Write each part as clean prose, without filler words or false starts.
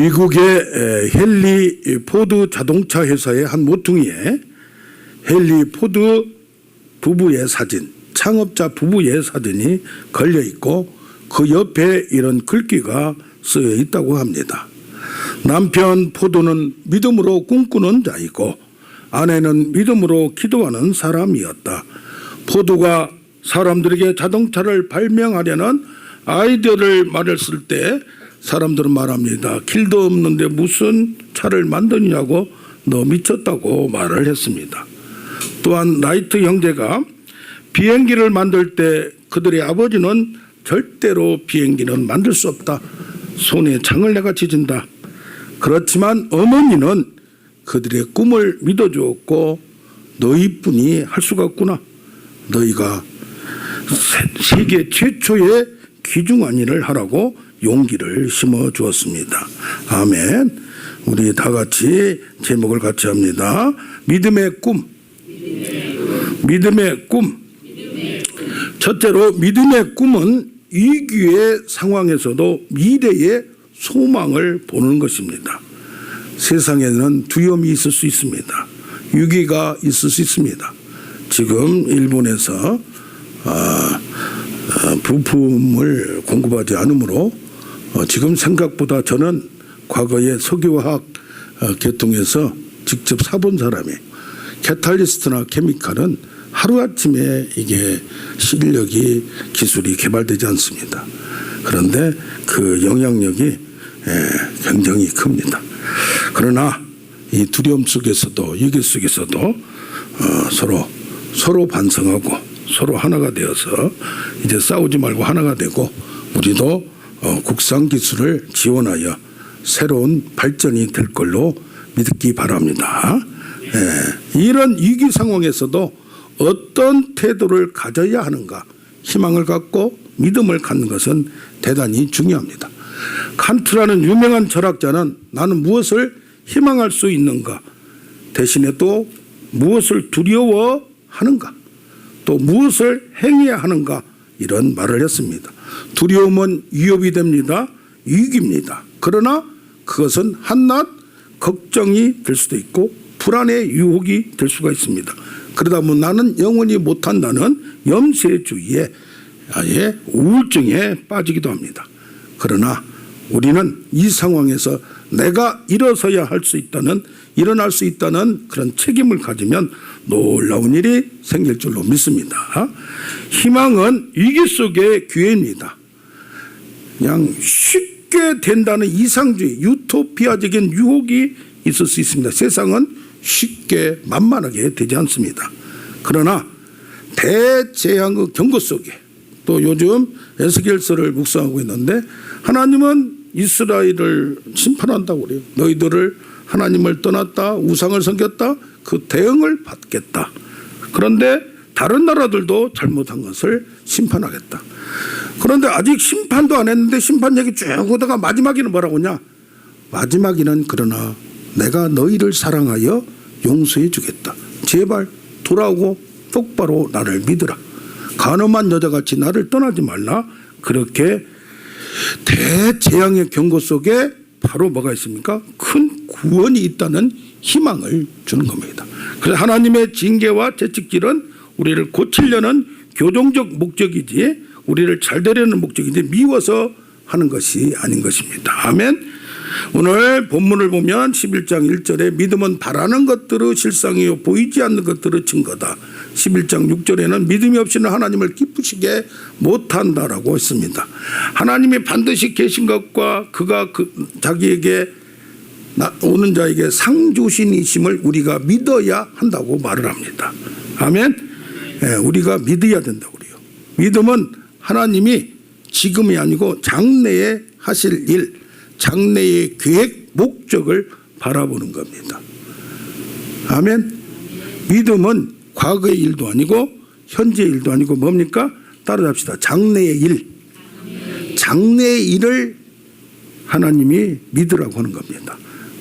미국의 헨리 포드 자동차 회사의 한 모퉁이에 헨리 포드 부부의 사진, 창업자 부부의 사진이 걸려 있고 그 옆에 이런 글귀가 쓰여 있다고 합니다. 남편 포드는 믿음으로 꿈꾸는 자이고 아내는 믿음으로 기도하는 사람이었다. 포드가 사람들에게 자동차를 발명하려는 아이디어를 말했을 때 사람들은 말합니다. 길도 없는데 무슨 차를 만드냐고 너 미쳤다고 말을 했습니다. 또한 라이트 형제가 비행기를 만들 때 그들의 아버지는 절대로 비행기는 만들 수 없다. 손에 창을 내가 찢은다. 그렇지만 어머니는 그들의 꿈을 믿어주었고 너희뿐이 할 수가 없구나. 너희가 세계 최초의 귀중한 일을 하라고 용기를 심어주었습니다. 아멘. 우리 다 같이 제목을 같이 합니다. 믿음의 꿈. 믿음의 꿈. 첫째로 믿음의 꿈은 위기의 상황에서도 미래의 소망을 보는 것입니다. 세상에는 두려움이 있을 수 있습니다. 위기가 있을 수 있습니다. 지금 일본에서 부품을 공급하지 않으므로 지금 생각보다 저는 과거에 석유화학 계통에서 직접 사본 사람이에요. 캐탈리스트나 케미칼은 하루아침에 이게 실력이 기술이 개발되지 않습니다. 그런데 그 영향력이 굉장히 큽니다. 그러나 이 두려움 속에서도 위기 속에서도 서로 반성하고 서로 하나가 되어서 이제 싸우지 말고 하나가 되고 우리도 국산 기술을 지원하여 새로운 발전이 될 걸로 믿기 바랍니다. 이런 위기 상황에서도 어떤 태도를 가져야 하는가, 희망을 갖고 믿음을 갖는 것은 대단히 중요합니다. 칸트라는 유명한 철학자는 나는 무엇을 희망할 수 있는가, 대신에 또 무엇을 두려워하는가, 또 무엇을 행해야 하는가 이런 말을 했습니다. 두려움은 위협이 됩니다. 위기입니다. 그러나 그것은 한낱 걱정이 될 수도 있고 불안의 유혹이 될 수가 있습니다. 그러다 보면 나는 영원히 못한다는 염세주의에 아예 우울증에 빠지기도 합니다. 그러나 우리는 이 상황에서 내가 일어서야 할 수 있다는, 일어날 수 있다는 그런 책임을 가지면 놀라운 일이 생길 줄로 믿습니다. 희망은 위기 속의 기회입니다. 그냥 쉽게 된다는 이상주의, 유토피아적인 유혹이 있을 수 있습니다. 세상은 쉽게 만만하게 되지 않습니다. 그러나 대재앙의 경고 속에 또 요즘 에스겔서를 묵상하고 있는데 하나님은 이스라엘을 심판한다고 그래요. 너희들을 하나님을 떠났다, 우상을 섬겼다, 그 대응을 받겠다. 그런데 다른 나라들도 잘못한 것을 심판하겠다. 그런데 아직 심판도 안 했는데 심판 얘기 쭉 하다가 마지막에는 뭐라고 하냐. 마지막에는 그러나 내가 너희를 사랑하여 용서해 주겠다. 제발 돌아오고 똑바로 나를 믿으라. 간음한 여자같이 나를 떠나지 말라. 그렇게 대재앙의 경고 속에 바로 뭐가 있습니까? 큰 구원이 있다는 희망을 주는 겁니다. 그래서 하나님의 징계와 채찍질은 우리를 고치려는 교정적 목적이지 우리를 잘 되려는 목적이지 미워서 하는 것이 아닌 것입니다. 아멘. 오늘 본문을 보면 11장 1절에 믿음은 바라는 것들의 실상이요 보이지 않는 것들의 증거다. 11장 6절에는 믿음이 없이는 하나님을 기쁘시게 못한다라고 했습니다. 하나님이 반드시 계신 것과 그가 자기에게 오는 자에게 상 주신이심을 우리가 믿어야 한다고 말을 합니다. 아멘. 우리가 믿어야 된다고 그래요. 믿음은 하나님이 지금이 아니고 장래에 하실 일, 장래의 계획, 목적을 바라보는 겁니다. 아멘. 믿음은 과거의 일도 아니고 현재의 일도 아니고 뭡니까? 따라잡시다. 장래의 일. 장래의 일을 하나님이 믿으라고 하는 겁니다.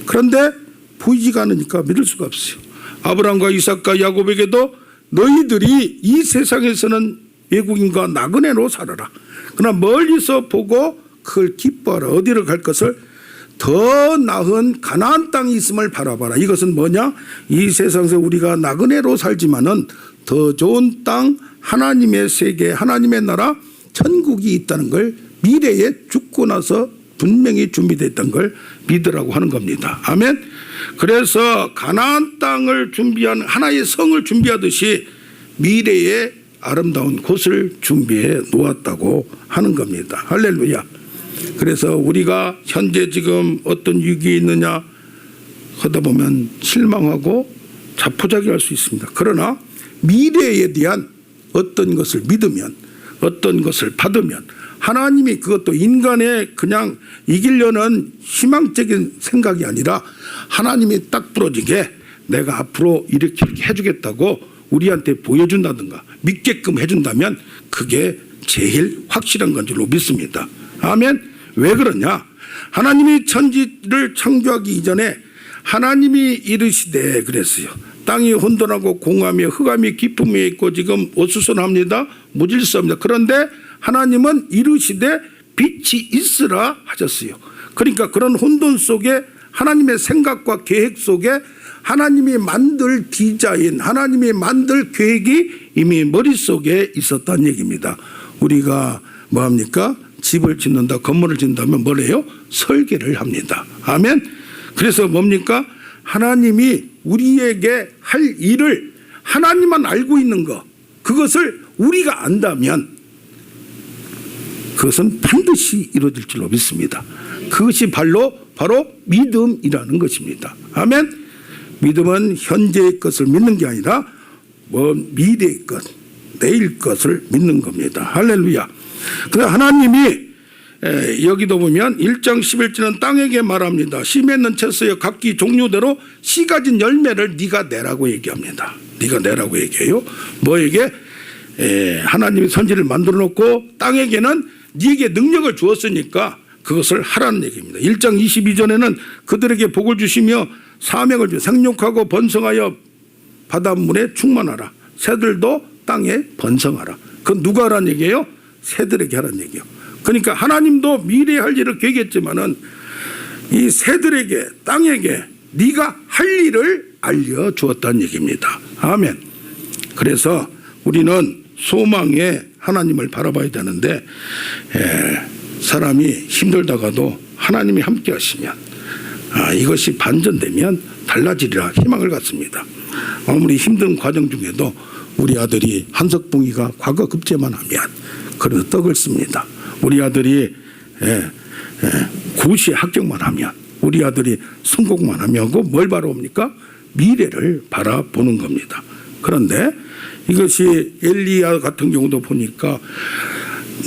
그런데 보이지가 않으니까 믿을 수가 없어요. 아브라함과 이삭과 야곱에게도 너희들이 이 세상에서는 외국인과 나그네로 살아라. 그러나 멀리서 보고 그걸 기뻐하라. 어디로 갈 것을? 더 나은 가나안 땅이 있음을 바라봐라. 이것은 뭐냐? 이 세상에서 우리가 나그네로 살지만은 더 좋은 땅, 하나님의 세계, 하나님의 나라, 천국이 있다는 걸 미래에 죽고 나서 분명히 준비됐던 걸 믿으라고 하는 겁니다. 아멘. 그래서 가나안 땅을 준비한 하나의 성을 준비하듯이 미래의 아름다운 곳을 준비해 놓았다고 하는 겁니다. 할렐루야. 그래서 우리가 현재 지금 어떤 위기에 있느냐 하다 보면 실망하고 자포자기할 수 있습니다. 그러나 미래에 대한 어떤 것을 믿으면, 어떤 것을 받으면 하나님이 그것도 인간의 그냥 이기려는 희망적인 생각이 아니라 하나님이 딱 부러지게 내가 앞으로 이렇게 해주겠다고 우리한테 보여준다든가 믿게끔 해준다면 그게 제일 확실한 건 줄로 믿습니다. 아멘. 왜 그러냐? 하나님이 천지를 창조하기 이전에 하나님이 이르시되 그랬어요. 땅이 혼돈하고 공함이 흑암이 깊음에 있고 지금 어수선합니다. 무질서합니다. 그런데 하나님은 이르시되 빛이 있으라 하셨어요. 그러니까 그런 혼돈 속에 하나님의 생각과 계획 속에 하나님이 만들 디자인, 하나님이 만들 계획이 이미 머릿속에 있었다는 얘기입니다. 우리가 뭐합니까? 집을 짓는다, 건물을 짓는다면 뭐래요? 설계를 합니다. 아멘. 그래서 뭡니까? 하나님이 우리에게 할 일을 하나님만 알고 있는 것, 그것을 우리가 안다면 그것은 반드시 이루어질 줄로 믿습니다. 그것이 바로 믿음이라는 것입니다. 아멘. 믿음은 현재의 것을 믿는 게 아니라 미래의 것, 내일 것을 믿는 겁니다. 할렐루야. 그래서 하나님이 여기도 보면 1장 11절은 땅에게 말합니다. 씨 맺는 채소여 각기 종류대로 씨 가진 열매를 네가 내라고 얘기합니다. 네가 내라고 얘기해요. 뭐에게? 하나님이 선지를 만들어 놓고 땅에게는 네게 능력을 주었으니까 그것을 하라는 얘기입니다. 1장 22절에는 그들에게 복을 주시며 사명을 주어 생육하고 번성하여 바닷물에 충만하라. 새들도 땅에 번성하라. 그건 누가 하라는 얘기예요? 새들에게 하라는 얘기예요. 그러니까 하나님도 미래에 할 일을 계획했지만은 이 새들에게 땅에게 네가 할 일을 알려주었다는 얘기입니다. 아멘. 그래서 우리는 소망에 하나님을 바라봐야 되는데 사람이 힘들다가도 하나님이 함께 하시면 이것이 반전되면 달라지리라 희망을 갖습니다. 아무리 힘든 과정 중에도 우리 아들이 한석봉이가 과거 급제만 하면 그래서 떡을 씁니다. 우리 아들이 고시에 합격만 하면, 우리 아들이 성공만 하면 뭘 바라봅니까? 미래를 바라보는 겁니다. 그런데 이것이 엘리야 같은 경우도 보니까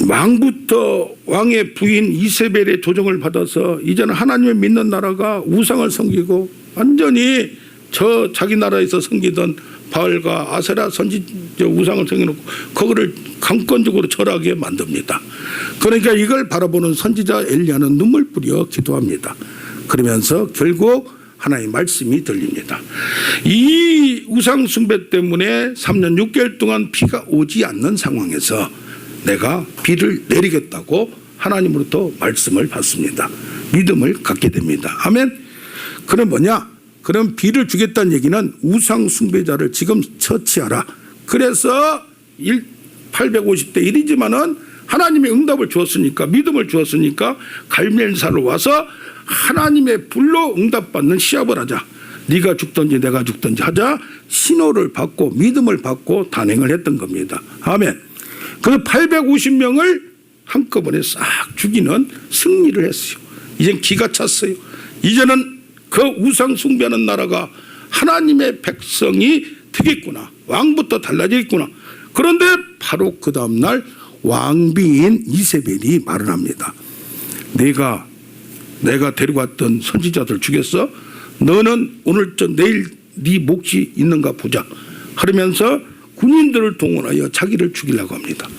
왕부터 왕의 부인 이세벨의 조정을 받아서 이제는 하나님을 믿는 나라가 우상을 섬기고 완전히 저 자기 나라에서 섬기던 바알과 아세라 우상을 섬겨놓고 그거를 강권적으로 절하게 만듭니다. 그러니까 이걸 바라보는 선지자 엘리야는 눈물 뿌려 기도합니다. 그러면서 결국 하나님의 말씀이 들립니다. 이 우상 숭배 때문에 3년 6개월 동안 비가 오지 않는 상황에서 내가 비를 내리겠다고 하나님으로부터 말씀을 받습니다. 믿음을 갖게 됩니다. 아멘. 그럼 뭐냐? 그럼 비를 주겠다는 얘기는 우상 숭배자를 지금 처치하라. 그래서 850대 1이지만은 하나님의 응답을 주었으니까, 믿음을 주었으니까 갈멜산으로 와서 하나님의 불로 응답받는 시합을 하자. 네가 죽든지 내가 죽든지 하자. 신호를 받고 믿음을 받고 단행을 했던 겁니다. 아멘. 그 850명을 한꺼번에 싹 죽이는 승리를 했어요. 이젠 기가 찼어요. 이제는 그 우상 숭배하는 나라가 하나님의 백성이 되겠구나. 왕부터 달라지겠구나. 그런데 바로 그 다음날 왕비인 이세벨이 말을 합니다. 내가 데리고 왔던 선지자들 죽였어? 너는 오늘 내일 네 몫이 있는가 보자. 하면서 군인들을 동원하여 자기를 죽이려고 합니다.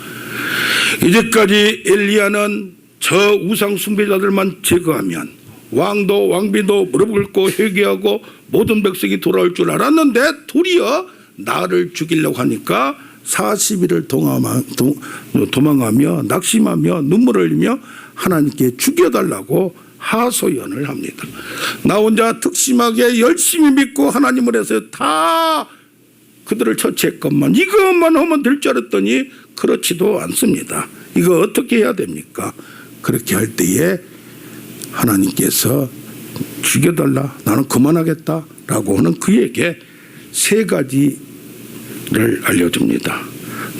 이제까지 엘리야는 저 우상 숭배자들만 제거하면 왕도 왕비도 무릎 꿇고 회개하고 모든 백성이 돌아올 줄 알았는데 도리어 나를 죽이려고 하니까 40일을 도망하며 낙심하며 눈물을 흘리며 하나님께 죽여달라고 하소연을 합니다. 나 혼자 특심하게 열심히 믿고 하나님을 해서 다 그들을 처치했건만 이것만 하면 될 줄 알았더니 그렇지도 않습니다. 이거 어떻게 해야 됩니까? 그렇게 할 때에 하나님께서 죽여달라, 나는 그만하겠다라고 하는 그에게 세 가지를 알려줍니다.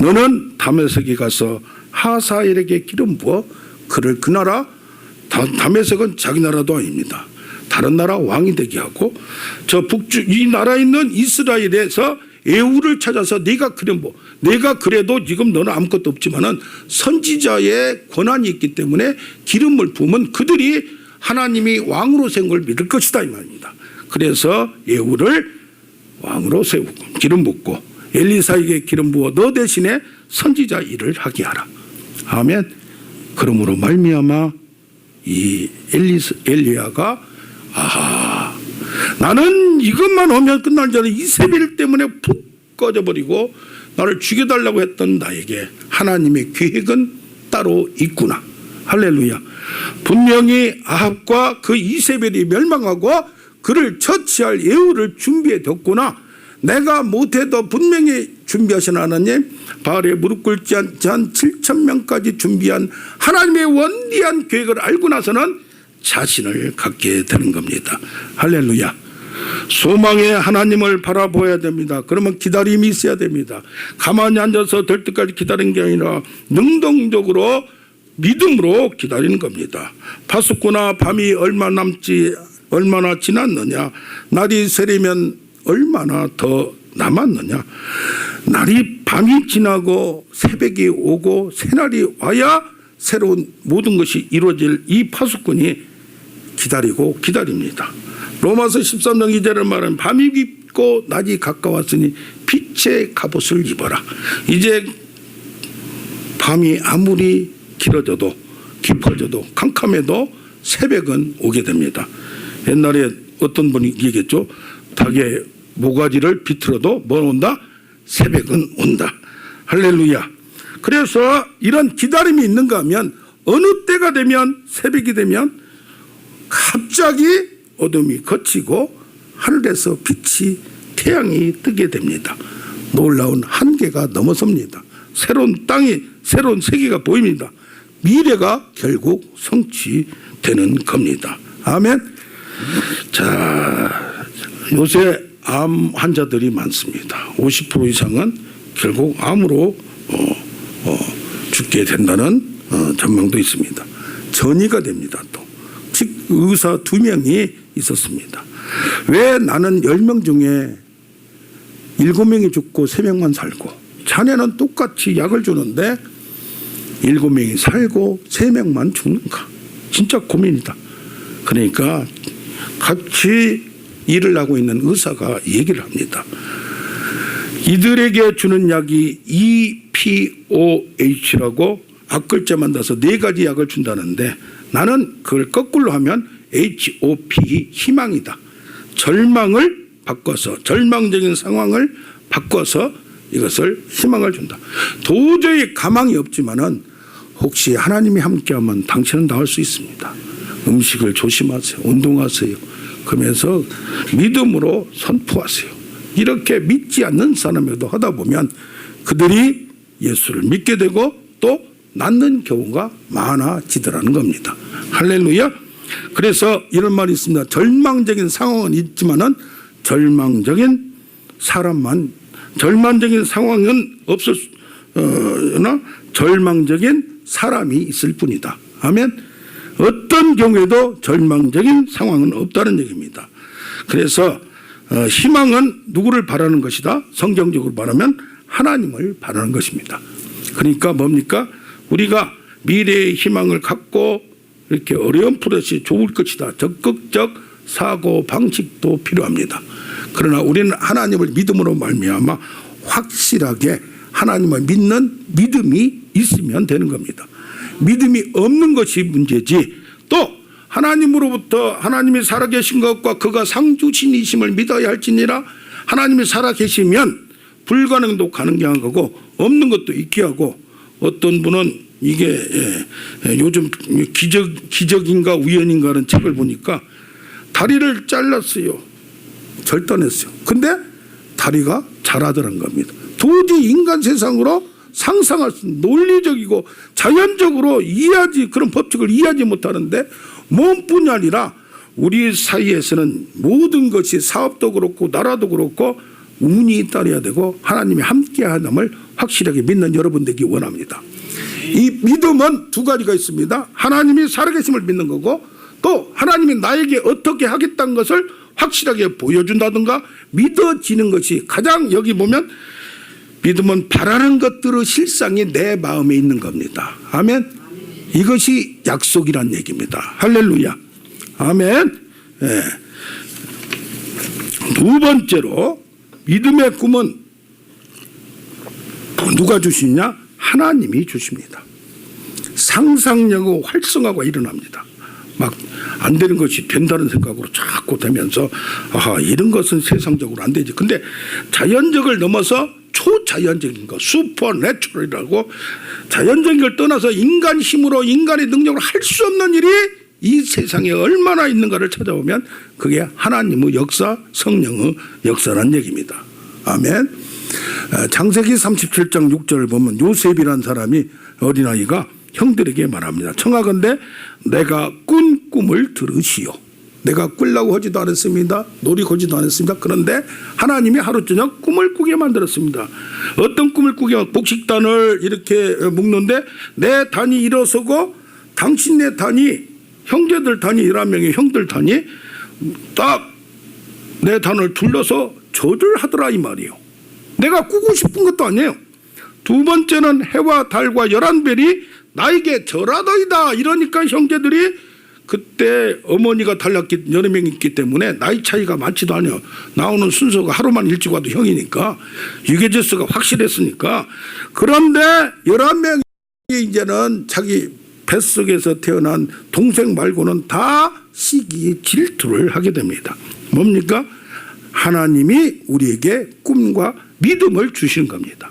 너는 다메섹에 가서 하사엘에게 기름 부어 그를 그 나라, 다메섹은 자기 나라도 아닙니다. 다른 나라 왕이 되게 하고 저 북쪽 이 나라에 있는 이스라엘에서 에후를 찾아서 네가 기름 부어, 내가 그래도 지금 너는 아무것도 없지만은 선지자의 권한이 있기 때문에 기름을 부으면 그들이 하나님이 왕으로 세운 걸 믿을 것이다 이 말입니다. 그래서 에후를 왕으로 세우고 기름 붓고 엘리사에게 기름 부어 너 대신에 선지자 일을 하게 하라. 아멘. 그러므로 말미암아 이 엘리야가 나는 이것만 하면 끝날 줄 알았는데 이세벨 때문에 푹 꺼져버리고 나를 죽여달라고 했던 나에게 하나님의 계획은 따로 있구나. 할렐루야. 분명히 아합과 그 이세벨이 멸망하고 그를 처치할 예후를 준비해 뒀구나. 내가 못해도 분명히 준비하신 하나님, 바알에 무릎 꿇지 않지 한 7,000명까지 준비한 하나님의 원리한 계획을 알고 나서는 자신을 갖게 되는 겁니다. 할렐루야. 소망의 하나님을 바라보아야 됩니다. 그러면 기다림이 있어야 됩니다. 가만히 앉아서 될 때까지 기다리는 게 아니라 능동적으로 믿음으로 기다리는 겁니다. 파수꾼아, 밤이 얼마나 지났느냐, 날이 새리면 얼마나 더 남았느냐. 밤이 지나고 새벽이 오고 새날이 와야 새로운 모든 것이 이루어질 이 파수꾼이 기다리고 기다립니다. 로마서 13장 2절을 말하면 밤이 깊고 낮이 가까웠으니 빛의 갑옷을 입어라. 이제 밤이 아무리 길어져도 깊어져도 캄캄해도 새벽은 오게 됩니다. 옛날에 어떤 분이 얘기했죠. 닭의 모가지를 비틀어도 뭐 온다? 새벽은 온다. 할렐루야. 그래서 이런 기다림이 있는가 하면 어느 때가 되면 새벽이 되면 갑자기 어둠이 걷히고 하늘에서 빛이 태양이 뜨게 됩니다. 놀라운 한계가 넘어섭니다. 새로운 땅이 새로운 세계가 보입니다. 미래가 결국 성취되는 겁니다. 아멘. 자, 요새 암 환자들이 많습니다. 50% 이상은 결국 암으로 죽게 된다는 전망도 있습니다. 전이가 됩니다. 또 즉 의사 2명이 있었습니다. 왜 나는 10명 중에 7명이 죽고 3명만 살고 자네는 똑같이 약을 주는데 7명이 살고 3명만 죽는가. 진짜 고민이다. 그러니까 같이 일을 하고 있는 의사가 얘기를 합니다. 이들에게 주는 약이 EPOH라고 앞글자만 따서 4가지 약을 준다는데 나는 그걸 거꾸로 하면 HOP, 희망이다. 절망을 바꿔서 절망적인 상황을 바꿔서 이것을 희망을 준다. 도저히 가망이 없지만은 혹시 하나님이 함께하면 당신은 나을 수 있습니다. 음식을 조심하세요. 운동하세요. 그러면서 믿음으로 선포하세요. 이렇게 믿지 않는 사람에도 하다 보면 그들이 예수를 믿게 되고 또 낫는 경우가 많아지더라는 겁니다. 할렐루야. 그래서 이런 말이 있습니다. 절망적인 상황은 있지만은 절망적인 상황은 없으나 절망적인 사람이 있을 뿐이다. 아멘. 어떤 경우에도 절망적인 상황은 없다는 얘기입니다. 그래서 희망은 누구를 바라는 것이다? 성경적으로 말하면 하나님을 바라는 것입니다. 그러니까 뭡니까? 우리가 미래의 희망을 갖고 이렇게 어려움풀이없이 좋을 것이다. 적극적 사고 방식도 필요합니다. 그러나 우리는 하나님을 믿음으로 말미암아 확실하게 하나님을 믿는 믿음이 있으면 되는 겁니다. 믿음이 없는 것이 문제지 또 하나님으로부터 하나님이 살아계신 것과 그가 상주신이심을 믿어야 할지니라. 하나님이 살아계시면 불가능도 가능한 거고 없는 것도 있게 하고 어떤 분은 이게 요즘 기적인가 우연인가라는 책을 보니까 다리를 잘랐어요. 절단했어요. 근데 다리가 자라더란 겁니다. 도저히 인간 세상으로 상상할 수 있는 논리적이고 자연적으로 이해하지, 그런 법칙을 이해하지 못하는데, 몸뿐이 아니라 우리 사이에서는 모든 것이 사업도 그렇고 나라도 그렇고 운이 따라야 되고 하나님이 함께하음을 확실하게 믿는 여러분 되기 원합니다. 이 믿음은 두 가지가 있습니다. 하나님이 살아계심을 믿는 거고, 또 하나님이 나에게 어떻게 하겠다는 것을 확실하게 보여준다든가 믿어지는 것이 가장, 여기 보면 믿음은 바라는 것들의 실상이 내 마음에 있는 겁니다. 아멘. 이것이 약속이란 얘기입니다. 할렐루야. 아멘. 예. 두 번째로 믿음의 꿈은 누가 주시냐? 하나님이 주십니다. 상상력과 활성화가 일어납니다. 막 안 되는 것이 된다는 생각으로 자꾸 되면서, 아하, 이런 것은 세상적으로 안 되지. 근데 자연적을 넘어서 초자연적인 것, 슈퍼내추럴이라고, 자연적인 걸 떠나서 인간 힘으로, 인간의 능력으로 할 수 없는 일이 이 세상에 얼마나 있는가를 찾아보면 그게 하나님의 역사, 성령의 역사란 얘기입니다. 아멘. 창세기 37장 6절을 보면 요셉이라는 사람이, 어린아이가 형들에게 말합니다. 청하건대 내가 꾼 꿈을 들으시오. 내가 꾸려고 하지도 않았습니다. 노력하지도 않았습니다. 그런데 하나님이 하루 저녁 꿈을 꾸게 만들었습니다. 어떤 꿈을 꾸게 하면, 복식단을 이렇게 묶는데 내 단이 일어서고 당신네 단이, 형제들 단이 11명의 형들 단이 딱 내 단을 둘러서 절을 하더라 이 말이에요. 내가 꾸고 싶은 것도 아니에요. 두 번째는 해와 달과 11별이 나에게 절하더이다. 이러니까 형제들이, 그때 어머니가 달랐기, 여러 명이 있기 때문에 나이 차이가 많지도 않아요. 나오는 순서가 하루만 일찍 와도 형이니까, 유계질서가 확실했으니까. 그런데 11명이 이제는 자기 뱃속에서 태어난 동생 말고는 다 시기에 질투를 하게 됩니다. 뭡니까? 하나님이 우리에게 꿈과 믿음을 주시는 겁니다.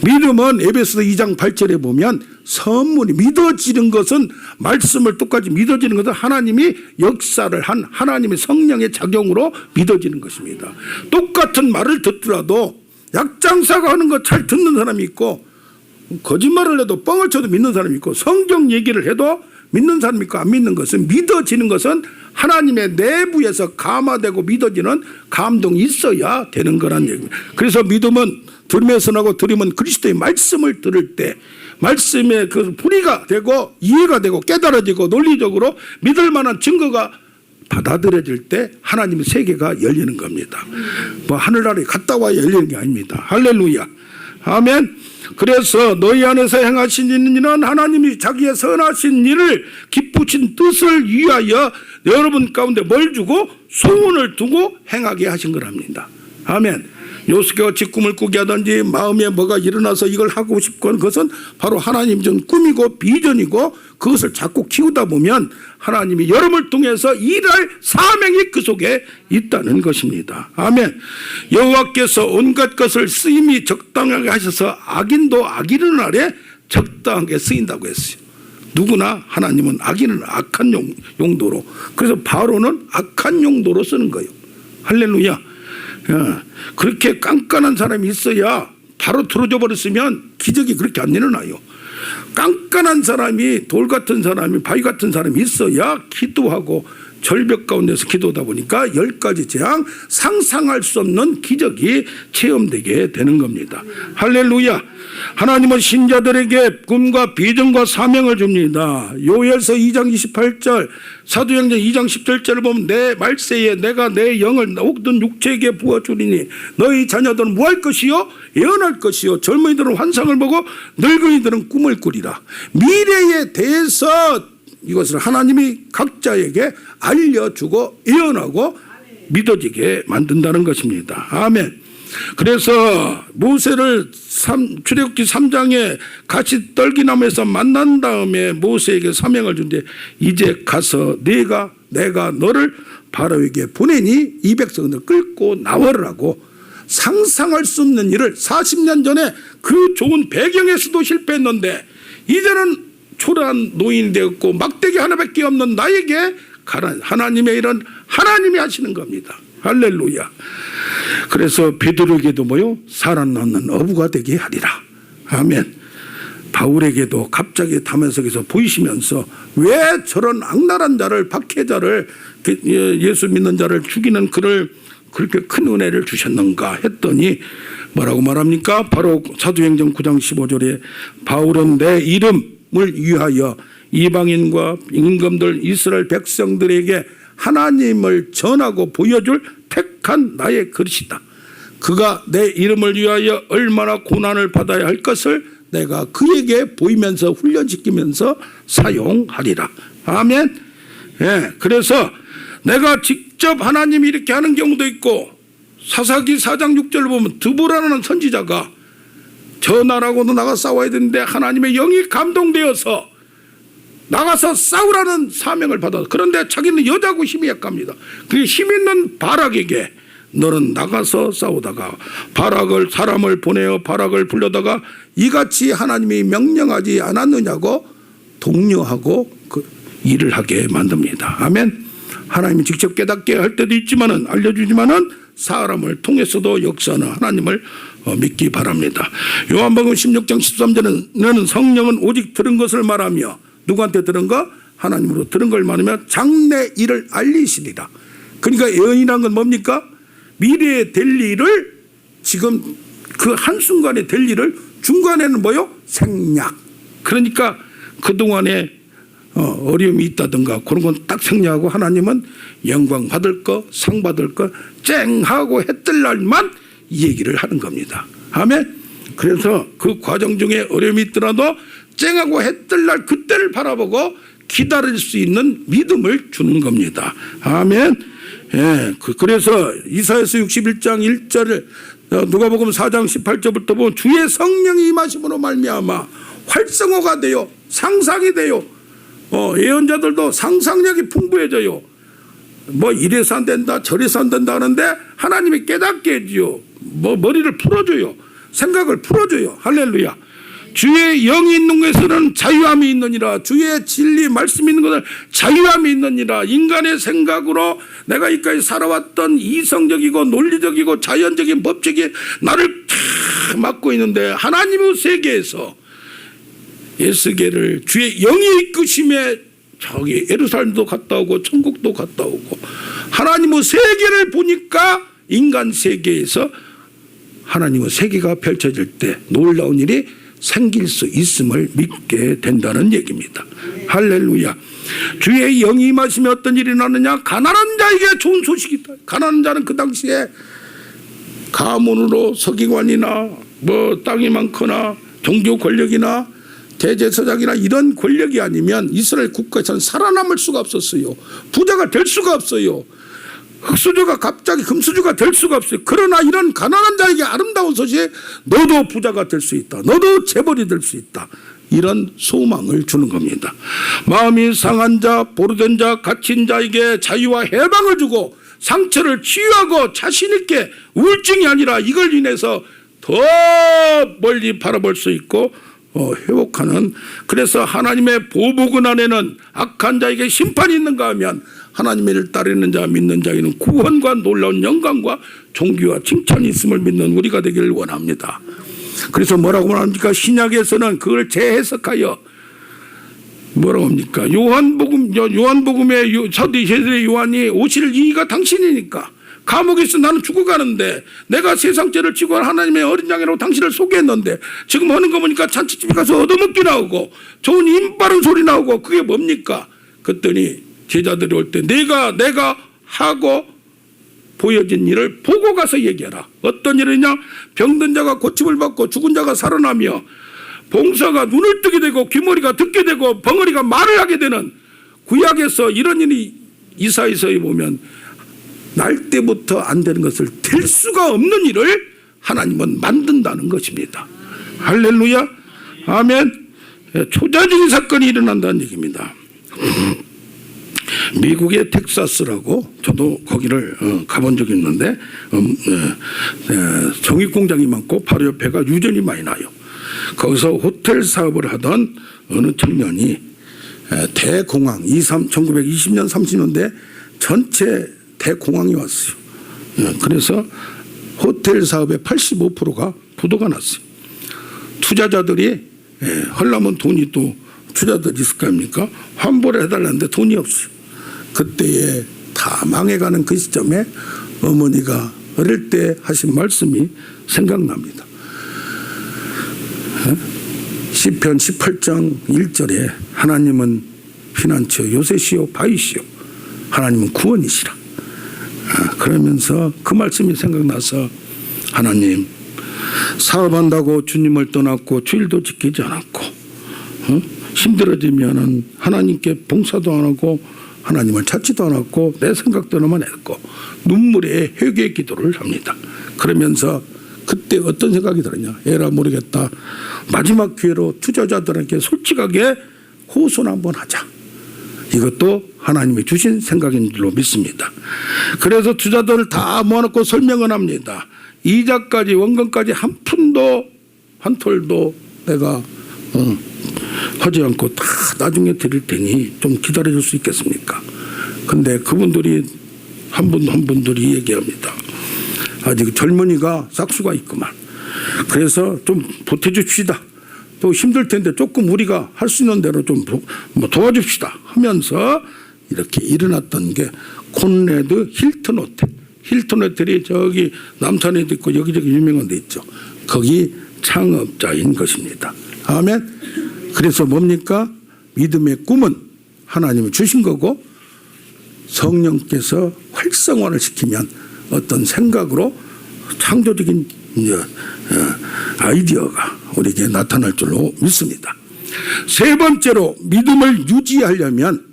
믿음은 에베소서 2장 8절에 보면 선물이, 믿어지는 것은, 말씀을 똑같이 믿어지는 것은 하나님이 역사를 한 하나님의 성령의 작용으로 믿어지는 것입니다. 똑같은 말을 듣더라도 약장사가 하는 거 잘 듣는 사람이 있고, 거짓말을 해도 뻥을 쳐도 믿는 사람이 있고, 성경 얘기를 해도 믿는 사람이 있고, 안 믿는 것은, 믿어지는 것은 하나님의 내부에서 감화되고 믿어지는 감동이 있어야 되는 거란 얘기입니다. 그래서 믿음은 들음에서 나고, 들음은 그리스도의 말씀을 들을 때 말씀의 그 풀이가 되고 이해가 되고 깨달아지고 논리적으로 믿을 만한 증거가 받아들여질 때 하나님의 세계가 열리는 겁니다. 뭐 하늘나라에 갔다 와야 열리는 게 아닙니다. 할렐루야. 아멘. 그래서 너희 안에서 행하신 일은 하나님이 자기의 선하신 일을 기쁘신 뜻을 위하여 여러분 가운데 뭘 주고 소원을 두고 행하게 하신 거랍니다. 아멘. 요셉과 같이 꿈을 꾸게 하든지 마음에 뭐가 일어나서 이걸 하고 싶건, 그것은 바로 하나님 준 꿈이고 비전이고, 그것을 자꾸 키우다 보면 하나님이 여러분을 통해서 일할 사명이 그 속에 있다는 것입니다. 아멘. 여호와께서 온갖 것을 쓰임이 적당하게 하셔서 악인도 악인은 아래 적당하게 쓰인다고 했어요. 누구나 하나님은 악인은 악한 용도로, 그래서 바로는 악한 용도로 쓰는 거예요. 할렐루야. 그렇게 깐깐한 사람이 있어야, 바로 틀어져 버렸으면 기적이 그렇게 안 일어나요. 깐깐한 사람이, 돌 같은 사람이, 바위 같은 사람이 있어야 기도하고 절벽 가운데서 기도하다 보니까 10가지 재앙, 상상할 수 없는 기적이 체험되게 되는 겁니다. 할렐루야. 하나님은 신자들에게 꿈과 비전과 사명을 줍니다. 요엘서 2장 28절, 사도행전 2장 17절을 보면 내 말세에 내가 내 영을 모든 육체에게 부어주리니 너희 자녀들은 무할 것이요 예언할 것이요 젊은이들은 환상을 보고 늙은이들은 꿈을 꾸리라. 미래에 대해서 이것을 하나님이 각자에게 알려주고 예언하고 믿어지게 만든다는 것입니다. 아멘. 그래서 모세를 출애굽기 3장에 같이 떨기나무에서 만난 다음에 모세에게 사명을 준대. 이제 가서 내가 너를 바로에게 보내니 이 백성들 끌고 나와라고. 상상할 수 없는 일을 40년 전에 그 좋은 배경에서도 실패했는데 이제는 초라한 노인이 되었고 막대기 하나밖에 없는 나에게 하나님의 일은 하나님이 하시는 겁니다. 할렐루야. 그래서 베드로에게도 뭐요? 살아남는 어부가 되게 하리라. 아멘. 바울에게도 갑자기 다메섹에서 보이시면서 왜 저런 악랄한 자를, 박해자를, 예수 믿는 자를 죽이는 그를 그렇게 큰 은혜를 주셨는가 했더니 뭐라고 말합니까? 바로 사도행전 9장 15절에 바울은 내 이름을 위하여 이방인과 임금들 이스라엘 백성들에게 하나님을 전하고 보여줄 택한 나의 그릇이다. 그가 내 이름을 위하여 얼마나 고난을 받아야 할 것을 내가 그에게 보이면서 훈련시키면서 사용하리라. 아멘. 예, 그래서 내가 직접 하나님이 이렇게 하는 경우도 있고, 사사기 4장 6절을 보면 드보라라는 선지자가 저 나라고도 나가 싸워야 되는데 하나님의 영이 감동되어서 나가서 싸우라는 사명을 받아서, 그런데 자기는 여자고 힘이 약합니다. 그 힘 있는 바락에게 너는 나가서 싸우다가 사람을 보내어 바락을 불러다가 이같이 하나님이 명령하지 않았느냐고 독려하고 그 일을 하게 만듭니다. 아멘. 하나님이 직접 깨닫게 할 때도 있지만은, 알려주지만은 사람을 통해서도 역사하는 하나님을 믿기 바랍니다. 요한복음 16장 13절은 너는 성령은 오직 들은 것을 말하며, 누구한테 들은가? 하나님으로 들은 걸 말하며 장래 일을 알리시리라. 그러니까 예언이란 건 뭡니까? 미래에 될 일을, 지금 그 한순간에 될 일을 중간에는 뭐요? 생략. 그러니까 그동안에 어려움이 있다든가 그런 건 딱 생략하고 하나님은 영광 받을 거, 상 받을 거 쨍하고 해뜰 날만 이 얘기를 하는 겁니다. 아멘. 그래서 그 과정 중에 어려움이 있더라도 쨍하고 해뜰 날 그때를 바라보고 기다릴 수 있는 믿음을 주는 겁니다. 아멘. 예, 그래서 이사야서 61장 1절을 누가복음 4장 18절부터 보면 주의 성령이 임하심으로 말미암아 활성화가 되어 상상이 되어 예언자들도 상상력이 풍부해져요. 뭐 이래서 안 된다 저래서 안 된다 하는데 하나님이 깨닫게 해줘요. 뭐 머리를 풀어줘요. 생각을 풀어줘요. 할렐루야. 주의 영이 있는 것에는 자유함이 있느니라. 주의 진리 말씀이 있는 것은 자유함이 있느니라. 인간의 생각으로 내가 이까지 살아왔던 이성적이고 논리적이고 자연적인 법칙이 나를 다 막고 있는데 하나님의 세계에서 예수계를 주의 영이 이끄심에 저기 예루살렘도 갔다 오고 천국도 갔다 오고 하나님의 세계를 보니까 인간 세계에서 하나님의 세계가 펼쳐질 때 놀라운 일이 생길 수 있음을 믿게 된다는 얘기입니다. 할렐루야. 주의 영이 임하시면 어떤 일이 나느냐? 가난한 자에게 좋은 소식이다. 가난한 자는 그 당시에 가문으로 서기관이나 뭐 땅이 많거나 종교 권력이나 대제사장이나 이런 권력이 아니면 이스라엘 국가에서는 살아남을 수가 없었어요. 부자가 될 수가 없어요. 흑수저가 갑자기 금수저가 될 수가 없어요. 그러나 이런 가난한 자에게 아름다운 소식, 너도 부자가 될 수 있다. 너도 재벌이 될 수 있다. 이런 소망을 주는 겁니다. 마음이 상한 자, 보르된 자, 갇힌 자에게 자유와 해방을 주고 상처를 치유하고 자신 있게 우울증이 아니라 이걸 인해서 더 멀리 바라볼 수 있고 회복하는, 그래서 하나님의 보복은 안에는 악한 자에게 심판이 있는가 하면 하나님의 일을 따르는 자 믿는 자에게는 구원과 놀라운 영광과 존귀와 칭찬이 있음을 믿는 우리가 되기를 원합니다. 그래서 뭐라고 말합니까? 신약에서는 그걸 재해석하여 뭐라고 합니까? 요한복음의 사도세례 요한이 오실 이가 당신이니까 감옥에서 나는 죽어가는데 내가 세상 죄를 지고 하나님의 어린 양이라고 당신을 소개했는데 지금 하는 거 보니까 잔치집에 가서 얻어먹기 나오고 좋은 힘 바른 소리 나오고 그게 뭡니까? 그랬더니 제자들이 올 때 내가 하고 보여진 일을 보고 가서 얘기하라. 어떤 일이냐? 병든 자가 고침을 받고 죽은 자가 살아나며 봉사가 눈을 뜨게 되고 귀머리가 듣게 되고 벙어리가 말을 하게 되는, 구약에서 이런 일이 이사야서에 보면 날 때부터 안 되는 것을 될 수가 없는 일을 하나님은 만든다는 것입니다. 할렐루야. 아멘. 초자적인 사건이 일어난다는 얘기입니다. 미국의 텍사스라고, 저도 거기를 가본 적이 있는데 정육공장이 많고 바로 옆에가 유전이 많이 나요. 거기서 호텔 사업을 하던 어느 청년이 대공황 1920년 30년대 전체 대공황이 왔어요. 그래서 호텔 사업의 85%가 부도가 났어요. 투자자들이 하려면 돈이 또 투자자들이 있을 거 아닙니까? 환불을 해달라는데 돈이 없어요. 그때에 다 망해가는 그 시점에 어머니가 어릴 때 하신 말씀이 생각납니다. 시편 18장 1절에 하나님은 피난처 요새시요 바위시요 하나님은 구원이시라. 그러면서 그 말씀이 생각나서 하나님 사업한다고 주님을 떠났고 주일도 지키지 않았고 힘들어지면은 하나님께 봉사도 안 하고 하나님을 찾지도 않았고 내 생각대로만 했고 눈물에 회개 기도를 합니다. 그러면서 그때 어떤 생각이 들었냐? 에라 모르겠다. 마지막 기회로 투자자들에게 솔직하게 호소를 한번 하자. 이것도 하나님이 주신 생각인 줄로 믿습니다. 그래서 투자들을 다 모아놓고 설명을 합니다. 이자까지 원금까지 한 푼도 한 톨도 내가 하지 않고 다 나중에 드릴 테니 좀 기다려줄 수 있겠습니까? 근데 그분들이 한 분들이 얘기합니다. 아직 젊은이가 싹수가 있구만. 그래서 좀 보태줍시다. 또 힘들 텐데 조금 우리가 할 수 있는 대로 좀 도와줍시다 하면서 이렇게 일어났던 게 콘레드 힐튼 호텔. 힐튼 호텔이 저기 남산에도 있고 여기저기 유명한 데 있죠. 거기 창업자인 것입니다. 아멘. 그래서 뭡니까? 믿음의 꿈은 하나님이 주신 거고 성령께서 활성화를 시키면 어떤 생각으로 창조적인 아이디어가 우리에게 나타날 줄로 믿습니다. 세 번째로 믿음을 유지하려면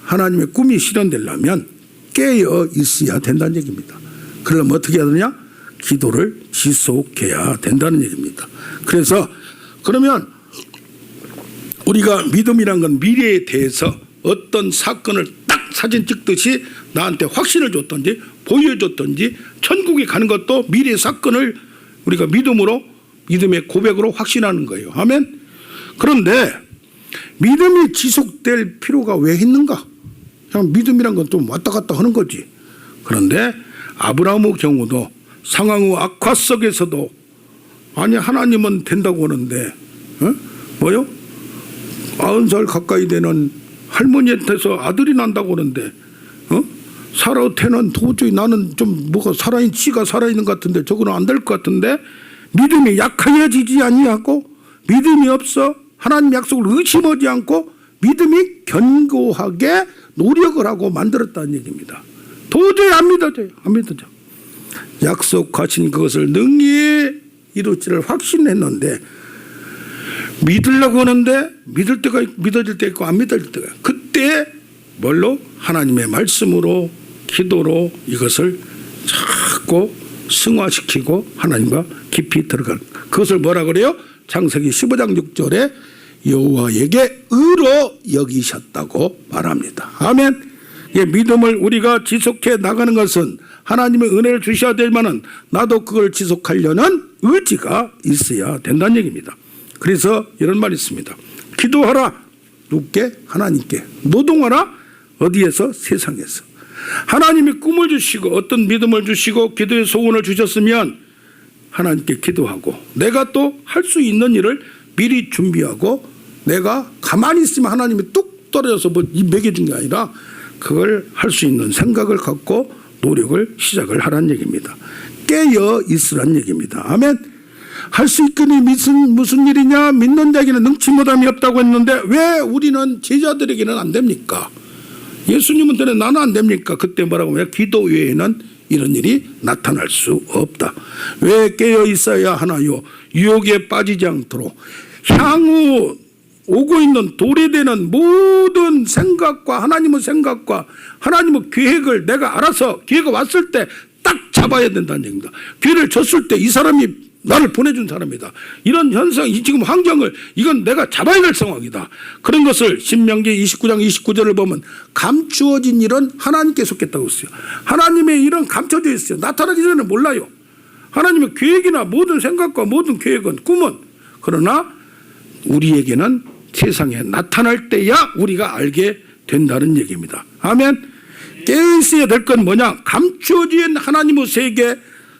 하나님의 꿈이 실현되려면 깨어 있어야 된다는 얘기입니다. 그러려면 어떻게 해야 되냐? 기도를 지속해야 된다는 얘기입니다. 그래서 그러면 우리가 믿음이란 건 미래에 대해서 어떤 사건을 딱 사진 찍듯이 나한테 확신을 줬든지 보여줬든지 천국에 가는 것도 미래의 사건을 우리가 믿음의 고백으로 확신하는 거예요. 아멘. 그런데 믿음이 지속될 필요가 왜 있는가? 그냥 믿음이란 건 좀 왔다 갔다 하는 거지. 그런데 아브라함의 경우도 상황의 악화 속에서도 아니 하나님은 된다고 하는데 뭐요? 90살 가까이 되는 할머니한테서 아들이 난다고 하는데 사라한테는 도저히 나는 좀 뭐가 지가 살아있는 것 같은데 저거는 안 될 것 같은데 믿음이 약해지지 아니하고 믿음이 없어 하나님 약속을 의심하지 않고 믿음이 견고하게 노력을 하고 만들었다는 얘기입니다. 도저히 안 믿어져요. 안 믿어져. 약속하신 그것을 능히 이룰지를 확신했는데 믿으려고 하는데 믿어질 때 있고 안 믿어질 때가 그때 뭘로? 하나님의 말씀으로 기도로 이것을 자꾸 승화시키고 하나님과 깊이 들어가는 그것을 뭐라 그래요? 창세기 15장 6절에 여호와에게 의로 여기셨다고 말합니다. 아멘. 믿음을 우리가 지속해 나가는 것은 하나님의 은혜를 주셔야 될 만한 나도 그걸 지속하려는 의지가 있어야 된다는 얘기입니다. 그래서 이런 말이 있습니다. 기도하라. 누구께? 하나님께. 노동하라. 어디에서? 세상에서. 하나님이 꿈을 주시고 어떤 믿음을 주시고 기도의 소원을 주셨으면 하나님께 기도하고 내가 또 할 수 있는 일을 미리 준비하고 내가 가만히 있으면 하나님이 뚝 떨어져서 먹여준 게 아니라 그걸 할 수 있는 생각을 갖고 노력을 시작을 하라는 얘기입니다. 깨어 있으라는 얘기입니다. 아멘. 할 수 있겠니? 무슨 일이냐? 믿는 자에게는 능치 못함이 없다고 했는데 왜 우리는 제자들에게는 안 됩니까? 예수님한테는 나는 안 됩니까? 그때 뭐라고 하면 기도 외에는 이런 일이 나타날 수 없다. 왜 깨어 있어야 하나요? 유혹에 빠지지 않도록 향후 오고 있는 도래되는 모든 생각과 하나님의 생각과 하나님의 계획을 내가 알아서 기회가 왔을 때 딱 잡아야 된다는 얘기입니다. 기회를 줬을 때 이 사람이 나를 보내준 사람이다. 이런 현상, 지금 환경을 이건 내가 잡아야 될 상황이다. 그런 것을 신명기 29장 29절을 보면 감추어진 일은 하나님께 속했다고 했어요. 하나님의 일은 감춰져 있어요. 나타나기 전에 몰라요. 하나님의 계획이나 모든 생각과 모든 계획은 꿈은 그러나 우리에게는 세상에 나타날 때야 우리가 알게 된다는 얘기입니다. 아멘. 깨어있어야 될 건 뭐냐? 감추어진 하나님의 세계,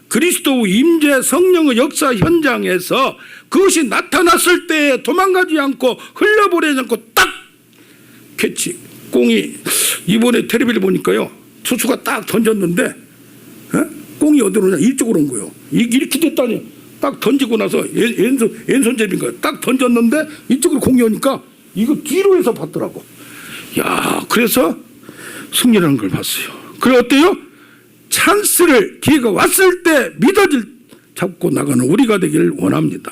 그리스도 임재 성령의 역사 현장에서 그것이 나타났을 때 도망가지 않고 흘려보내지 않고 딱 캐치. 꽁이 이번에 텔레비를 보니까요, 투수가 딱 던졌는데 꽁이 어디로 오냐? 이쪽으로 온 거예요. 이렇게 됐다니. 딱 던지고 나서 왼손잡이인가 딱 던졌는데 이쪽으로 공이 오니까 이거 뒤로 해서 봤더라고. 야, 그래서 승리라는 걸 봤어요. 그래 어때요? 찬스를, 기회가 왔을 때 믿어질 잡고 나가는 우리가 되기를 원합니다.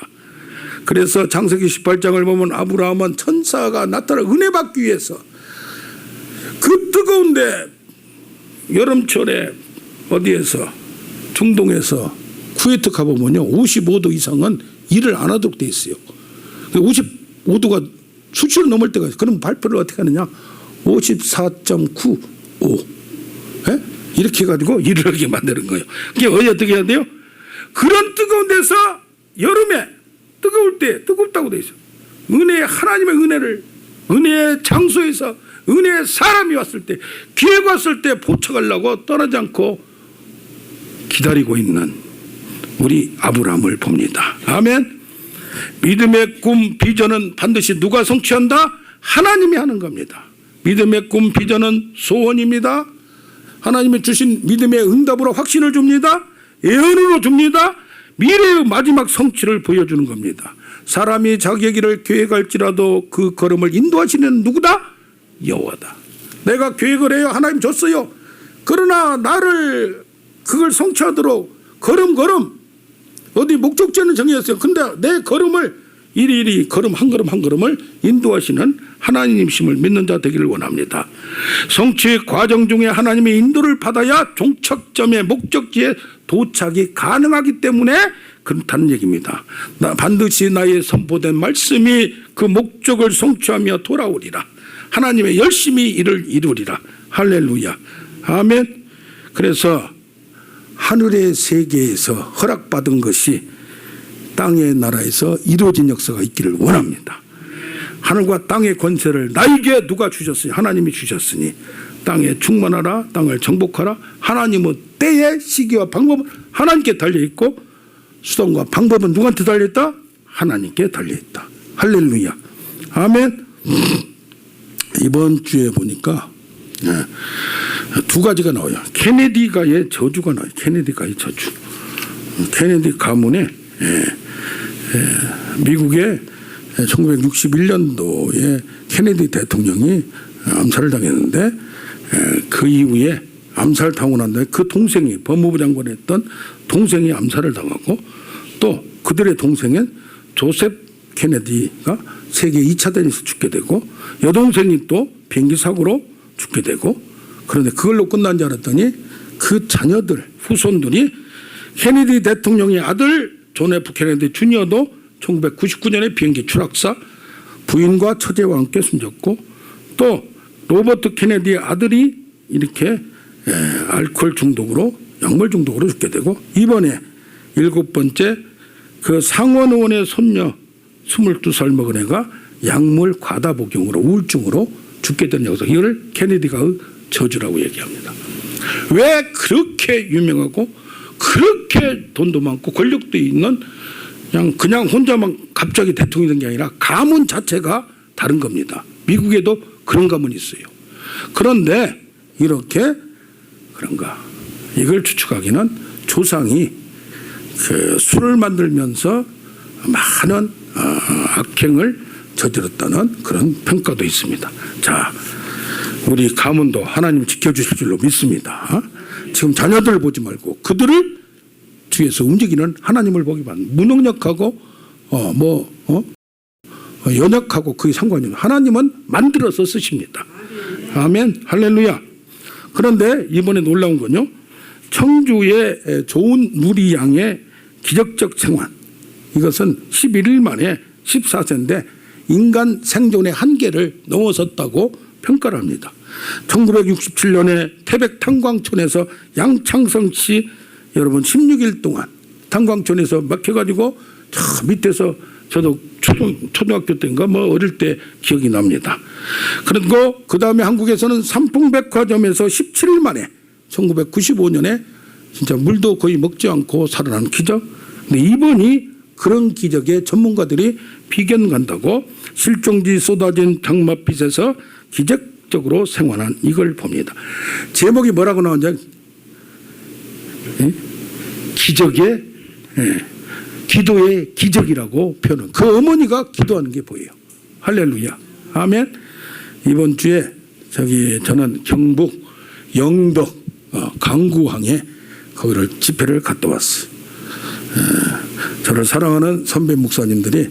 그래서 창세기 18장을 보면 아브라함은 천사가 나타나 은혜 받기 위해서 그 뜨거운데 여름철에 어디에서 중동에서 쿠웨이트 가보면요 55도 이상은 일을 안 하도록 돼 있어요. 55도가 수치로 넘을 때가 있어요. 그럼 발표를 어떻게 하느냐? 54.95 이렇게 해가지고 일을 하게 만드는 거예요. 그게 어떻게 해야 돼요? 그런 뜨거운 데서 여름에 뜨거울 때 뜨겁다고 돼 있어요. 은혜의 하나님의 은혜를 은혜의 장소에서 은혜의 사람이 왔을 때 기회가 왔을 때 포착하려고 떠나지 않고 기다리고 있는 우리 아브라함을 봅니다. 아멘. 믿음의 꿈 비전은 반드시 누가 성취한다? 하나님이 하는 겁니다. 믿음의 꿈 비전은 소원입니다. 하나님이 주신 믿음의 응답으로 확신을 줍니다. 예언으로 줍니다. 미래의 마지막 성취를 보여주는 겁니다. 사람이 자기의 길을 계획할지라도 그 걸음을 인도하시는 누구다? 여호와다. 내가 계획을 해요. 하나님 줬어요. 그러나 나를 그걸 성취하도록 걸음 어디 목적지는 정해졌어요. 근데 내 걸음을 이리 걸음 한 걸음을 인도하시는 하나님이심을 믿는 자 되기를 원합니다. 성취의 과정 중에 하나님의 인도를 받아야 종착점의 목적지에 도착이 가능하기 때문에 그렇다는 얘기입니다. 반드시 나의 선포된 말씀이 그 목적을 성취하며 돌아오리라. 하나님의 열심히 일을 이루리라. 할렐루야. 아멘. 그래서 하늘의 세계에서 허락받은 것이 땅의 나라에서 이루어진 역사가 있기를 원합니다. 하늘과 땅의 권세를 나에게 누가 주셨으니? 하나님이 주셨으니 땅에 충만하라, 땅을 정복하라. 하나님은 때의 시기와 방법은 하나님께 달려있고 수단과 방법은 누구한테 달려있다? 하나님께 달려있다. 할렐루야. 아멘. 이번 주에 보니까 두 가지가 나와요. 케네디가의 저주가 나와요. 케네디가의 저주. 케네디 가문에 미국의 1961년도에 케네디 대통령이 암살을 당했는데 그 이후에 암살당하고 난 다음에 그 동생이 법무부 장관이었던 동생이 암살을 당하고 또 그들의 동생인 조셉 케네디가 세계 2차 대전에서 죽게 되고 여동생이 또 비행기 사고로 죽게 되고 그런데 그걸로 끝난 줄 알았더니 그 자녀들 후손들이 케네디 대통령의 아들 존 F 케네디 주니어도 1999년에 비행기 추락사 부인과 처제와 함께 숨졌고 또 로버트 케네디의 아들이 이렇게 알코올 중독으로 약물 중독으로 죽게 되고 이번에 7번째 그 상원 의원의 손녀 22살 먹은 애가 약물 과다 복용으로 우울증으로 죽게 된 역사. 이걸 케네디가 저주라고 얘기합니다. 왜 그렇게 유명하고 그렇게 돈도 많고 권력도 있는 그냥 혼자만 갑자기 대통령이 된 게 아니라 가문 자체가 다른 겁니다. 미국에도 그런 가문이 있어요. 그런데 이렇게 그런가 이걸 추측하기는 조상이 그 술을 만들면서 많은 악행을 저질렀다는 그런 평가도 있습니다. 자, 우리 가문도 하나님 지켜주실 줄로 믿습니다. 지금 자녀들을 보지 말고 그들을 뒤에서 움직이는 하나님을 보기 바랍니다. 무능력하고 연약하고 그게 상관이 없어요. 하나님은 만들어서 쓰십니다. 아멘. 할렐루야. 그런데 이번에 놀라운 건요. 청주의 좋은 누리양의 기적적 생환. 이것은 11일 만에 14세인데 인간 생존의 한계를 넘어섰다고 평가를 합니다. 1967년에 태백 탄광촌에서 양창성 씨 여러분 16일 동안 탄광촌에서 막혀가지고 저 밑에서 저도 초등학교 때인가 뭐 어릴 때 기억이 납니다. 그리고 그 다음에 한국에서는 삼풍백화점에서 17일 만에 1995년에 진짜 물도 거의 먹지 않고 살아난 기적. 근데 이번이 그런 기적에 전문가들이 비견 간다고 실종지 쏟아진 장맛빛에서 기적적으로 생환한 이걸 봅니다. 제목이 뭐라고 나오냐? 기적의 기도의 기적이라고 표현. 그 어머니가 기도하는 게 보여요. 할렐루야. 아멘. 이번 주에 저는 경북 영덕 강구항에 거기를 집회를 갔다 왔어요. 저를 사랑하는 선배 목사님들이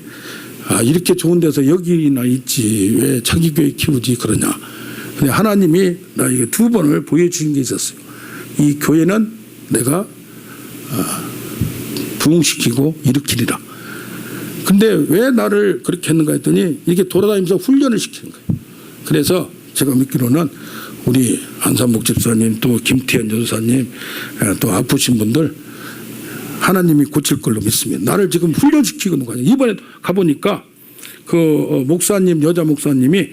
이렇게 좋은 데서 여기나 있지 왜 자기 교회 키우지 그러냐. 근데 하나님이 나에게 2번을 보여주신 게 있었어요. 이 교회는 내가 부흥시키고 일으키리라. 근데 왜 나를 그렇게 했는가 했더니 이게 돌아다니면서 훈련을 시키는 거예요. 그래서 제가 믿기로는 우리 안산목 집사님 또 김태현 전사님 또 아프신 분들 하나님이 고칠 걸로 믿습니다. 나를 지금 훈련시키고 있는 거예요. 이번에 가보니까 그 목사님 여자 목사님이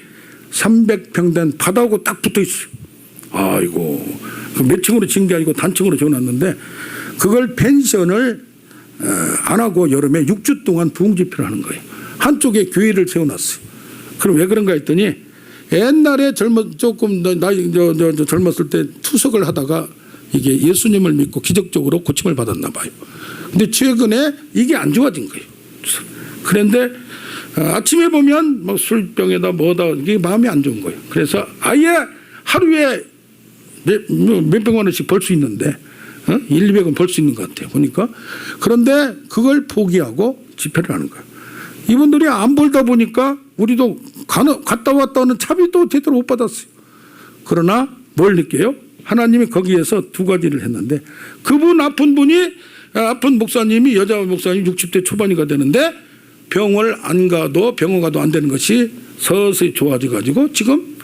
300평 된 바다하고 딱 붙어 있어요. 아이고 몇 층으로 지은 게 아니고 단층으로 지어놨는데 그걸 펜션을 안 하고 여름에 6주 동안 부흥 집회를 하는 거예요. 한쪽에 교회를 세워놨어요. 그럼 왜 그런가 했더니 옛날에 조금 나이 젊었을 때 투석을 하다가 이게 예수님을 믿고 기적적으로 고침을 받았나 봐요. 근데 최근에 이게 안 좋아진 거예요. 그런데 아침에 보면 뭐 술병에다 뭐다 이게 마음이 안 좋은 거예요. 그래서 아예 하루에 몇백만 원씩 벌 수 있는데 1, 200원 벌 수 있는 것 같아요. 보니까. 그런데 그걸 포기하고 집회를 하는 거예요. 이분들이 안 벌다 보니까 우리도 갔다 왔다 하는 차비도 제대로 못 받았어요. 그러나 뭘 느껴요? 하나님이 거기에서 2가지를 했는데 그분 아픈 목사님이 여자 목사님 60대 초반이가 되는데 병원 가도 안 되는 것이 서서히 좋아져 가지고 지금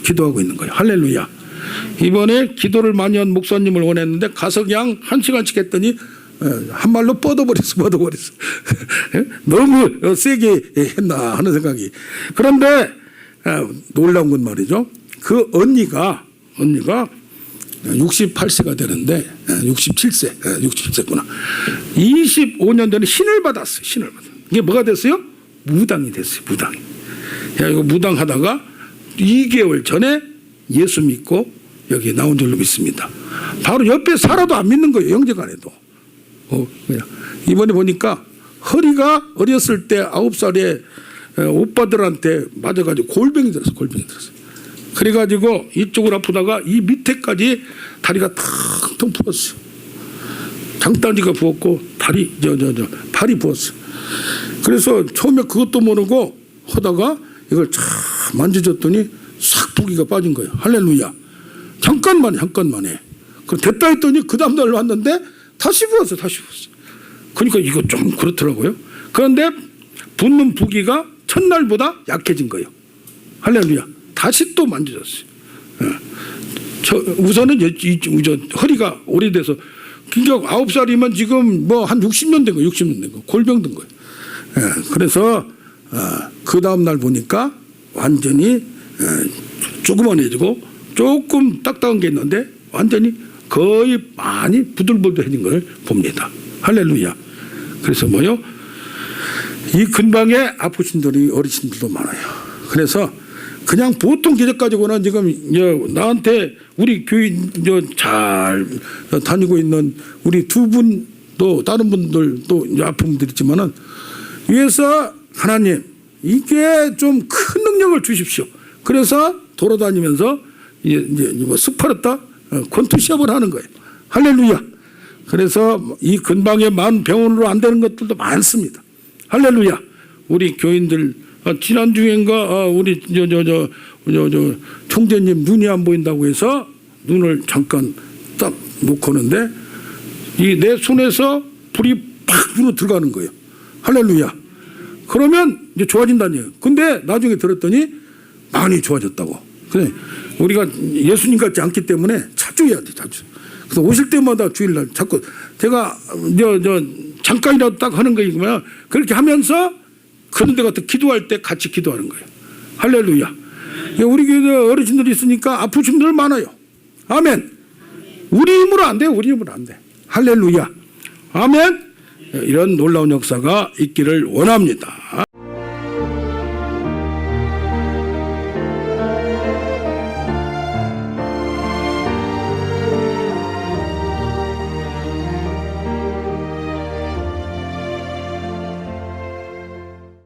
기도하고 있는 거예요. 할렐루야. 이번에 기도를 많이 한 목사님을 원했는데 가서 그냥 1시간씩 했더니 한 말로 뻗어버렸어. 너무 세게 했나 하는 생각이. 그런데 놀라운 건 말이죠. 그 언니가 68세가 되는데 67세구나. 25년 전에 신을 받았어요. 이게 뭐가 됐어요? 무당이 됐어요. 무당이. 이거 무당하다가 2개월 전에 예수 믿고 여기 나온 줄로 믿습니다. 바로 옆에 살아도 안 믿는 거예요. 형제간에도. 이번에 보니까 허리가 어렸을 때 9살에 오빠들한테 맞아가지고 골병이 들었어요. 그래가지고 이쪽을 아프다가 이 밑에까지 다리가 텅텅 부었어요. 장단지가 부었고 발이 부었어요. 그래서 처음에 그것도 모르고 하다가 이걸 참 만져줬더니 싹 부기가 빠진 거예요. 할렐루야. 잠깐만에. 그 됐다 했더니 그 다음날 왔는데 다시 부었어요. 그러니까 이거 좀 그렇더라고요. 그런데 붓는 부기가 첫날보다 약해진 거예요. 할렐루야. 다시 또 만져졌어요. 우선은 허리가 오래돼서 그러니까 9살이면 지금 뭐 한 60년 된 거예요. 골병 든 거예요. 그래서 그 다음날 보니까 완전히 조그만해지고 조금 딱딱한 게 있는데 완전히 거의 많이 부들부들해진 걸 봅니다. 할렐루야. 그래서 뭐요? 이 근방에 아프신 분이 어르신들도 많아요. 그래서 그냥 보통 기적 가지고는 지금 나한테 우리 교인 잘 다니고 있는 우리 2분도 다른 분들도 아픈 분들 있지만은 위에서 하나님 이게 좀 큰 능력을 주십시오. 그래서 돌아다니면서 이제 뭐 스파르타 권투 시합을 하는 거예요. 할렐루야. 그래서 이 근방에 많은 병원으로 안 되는 것들도 많습니다. 할렐루야. 우리 교인들 지난주인가 우리 총재님 눈이 안 보인다고 해서 눈을 잠깐 딱 놓고 오는데 이 내 손에서 불이 팍 눈으로 들어가는 거예요. 할렐루야. 그러면 이제 좋아진다니요. 근데 나중에 들었더니 많이 좋아졌다고. 그래 우리가 예수님 같지 않기 때문에 자주 해야 돼. 자주. 그래서 오실 때마다 주일날 자꾸 제가 잠깐이라도 딱 하는 거이구나. 그렇게 하면서 그런 데 가서 기도할 때 같이 기도하는 거예요. 할렐루야. 우리 교회 어르신들이 있으니까 아프신 분들 많아요. 아멘. 우리 힘으로 안 돼요. 우리 힘으로 안 돼. 할렐루야. 아멘. 이런 놀라운 역사가 있기를 원합니다.